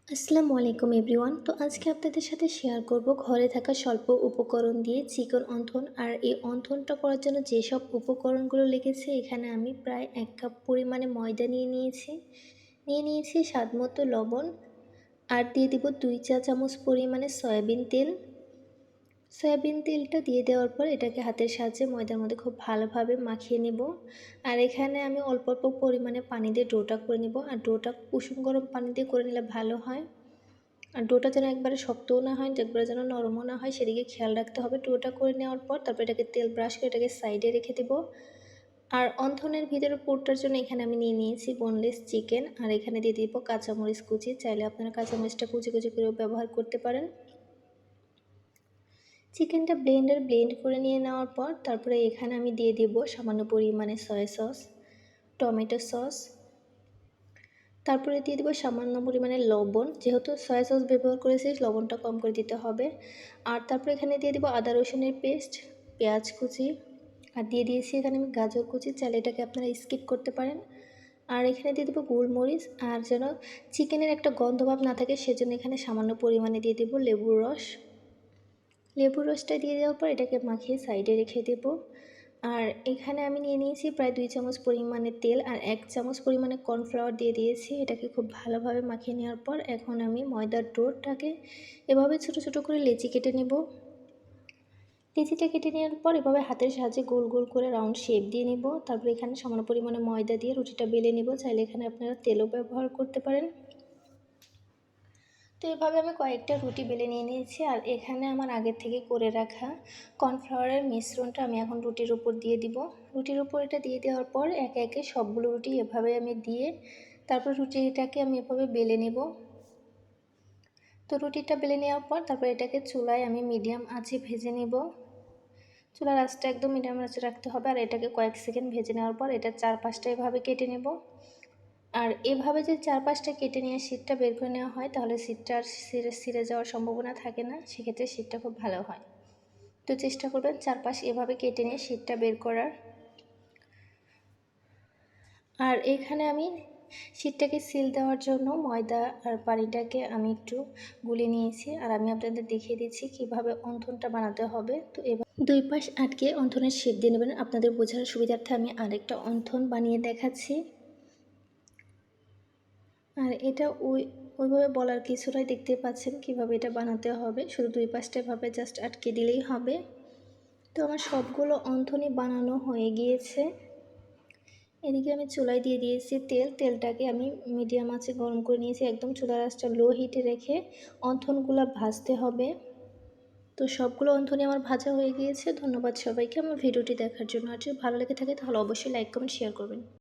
আসসালামু আলাইকুম এভরিওয়ান। তো আজকে আপনাদের সাথে শেয়ার করব ঘরে থাকা স্বল্প উপকরণ দিয়ে চিকন অন্থন। আর এই অন্থনটা করার জন্য যেসব উপকরণগুলো লেগেছে, এখানে আমি প্রায় 1 কাপ পরিমাণে ময়দা নিয়ে নিয়েছি স্বাদ মতো লবণ, আর দিয়ে দিব 2 চা চামচ পরিমাণে সয়াবিন তেল। সয়াবিন তেলটা দিয়ে দেওয়ার পর এটাকে হাতের সাহায্যে ময়দার মধ্যে খুব ভালোভাবে মাখিয়ে নেব। আর এখানে আমি অল্প অল্প পরিমাণে পানি দিয়ে ডোটা করে নেব। আর ডোটা কুসুম গরম পানি দিয়ে করে নিলে ভালো হয়। আর ডোটা যেন একবারে শক্তও না হয়, একবারে যেন নরমও না হয়, সেদিকে খেয়াল রাখতে হবে। ডোটা করে নেওয়ার পর তারপর এটাকে তেল ব্রাশ করে এটাকে সাইডে রেখে দেব। আর অন্থনের ভিতরে পুরটার জন্য এখানে আমি নিয়েছি বোনলেস চিকেন। আর এখানে দিয়ে দিব কাঁচামরিচ কুচি। চাইলে আপনারা কাঁচামরিচটা কুচি কুচি করেও ব্যবহার করতে পারেন। চিকেনটা ব্লেন্ড করে নিয়ে নেওয়ার পর তারপরে এখানে আমি দিয়ে দেব সামান্য পরিমাণে সয়া সস, টমেটো সস, তারপরে দিয়ে দেবো সামান্য পরিমাণে লবণ। যেহেতু সয়া সস ব্যবহার করেছি, লবণটা কম করে দিতে হবে। আর তারপরে এখানে দিয়ে দেবো আদা রসুনের পেস্ট, পেঁয়াজ কুচি, আর দিয়ে দিয়েছি এখানে আমি গাজর কুচি। চাইলে এটাকে আপনারা স্কিপ করতে পারেন। আর এখানে দিয়ে দেবো গোলমরিচ। আর যেন চিকেনের একটা গন্ধভাব না থাকে, সেজন্য এখানে সামান্য পরিমাণে দিয়ে দেবো লেবুর রস। লেবুর রসটা দিয়ে দেওয়ার পর এটাকে মাখিয়ে সাইডে রেখে দেবো। আর এখানে আমি নিয়ে নিয়েছি প্রায় 2 চামচ পরিমাণে তেল, আর 1 চামচ পরিমাণে কর্নফ্লাওয়ার দিয়ে দিয়েছি। এটাকে খুব ভালোভাবে মাখিয়ে নেওয়ার পর এখন আমি ময়দার ডোটাকে এভাবে ছোট ছোট করে লেচি কেটে নেব। লেচিটা কেটে নেওয়ার পর এভাবে হাতের সাহায্যে গোল গোল করে রাউন্ড শেপ দিয়ে নেব। তারপর এখানে সামান্য পরিমাণে ময়দা দিয়ে রুটিটা বেলে নেব। চাইলে এখানে আপনারা তেলও ব্যবহার করতে পারেন। তো এভাবে আমি কয়েকটা রুটি বেলে নিয়ে নিয়েছি। আর এখানে আমার আগের থেকে করে রাখা কর্নফ্লাওয়ারের মিশ্রণটা আমি এখন রুটির উপর দিয়ে দিব। রুটির উপর এটা দিয়ে দেওয়ার পর একে একে সবগুলো রুটি এভাবে আমি দিয়ে তারপর রুটিটাকে আমি এভাবে বেলে নেব। তো রুটিটা বেলে নেওয়ার পর তারপর এটাকে চুলায় আমি মিডিয়াম আঁচে ভেজে নেব। চুলার আঁচটা একদম মিডিয়াম আঁচে রাখতে হবে। আর এটাকে কয়েক সেকেন্ড ভেজে নেওয়ার পর এটার চারপাশটা এভাবে কেটে নেব। আর এভাবে যদি চারপাশটা কেটে নিয়ে শীটটা বের করে নেওয়া হয়, তাহলে শীটটা আর ছিঁড়ে যাওয়ার সম্ভাবনা থাকে না। সেক্ষেত্রে শীটটা খুব ভালো হয়। তো চেষ্টা করবেন চারপাশ এভাবে কেটে নিয়ে শীটটা বের করার। আর এখানে আমি শীটটাকে সিল দেওয়ার জন্য ময়দা আর পানিটাকে আমি একটু গুলে নিয়েছি। আর আমি আপনাদের দেখিয়ে দিচ্ছি কিভাবে অন্থনটা বানাতে হবে। তো এবার 2 পাশ আটকে অন্থনের শেপ দিয়ে নেবেন। আপনাদের বোঝার সুবিধার্থে আমি আরেকটা অন্থন বানিয়ে দেখাচ্ছি। আর এটা ওইভাবে বলার কিছুটাই, দেখতে পাচ্ছেন কিভাবে এটা বানাতে হবে। শুধু 2 পাশটা এভাবে জাস্ট আটকে দিলেই হবে। তো আমার সবগুলো অন্থনই বানানো হয়ে গিয়েছে। এদিকে আমি চুলায় দিয়ে দিয়েছি তেলটাকে আমি মিডিয়াম আঁচে গরম করে নিয়েছি। একদম চুলার আঁচটা লো হিটে রেখে অন্থনগুলো ভাজতে হবে। তো সবগুলো অন্থনই আমার ভাজা হয়ে গিয়েছে। ধন্যবাদ সবাইকে আমার ভিডিওটি দেখার জন্য। আর যদি ভালো লেগে থাকে তাহলে অবশ্যই লাইক কমেন্ট শেয়ার করবেন।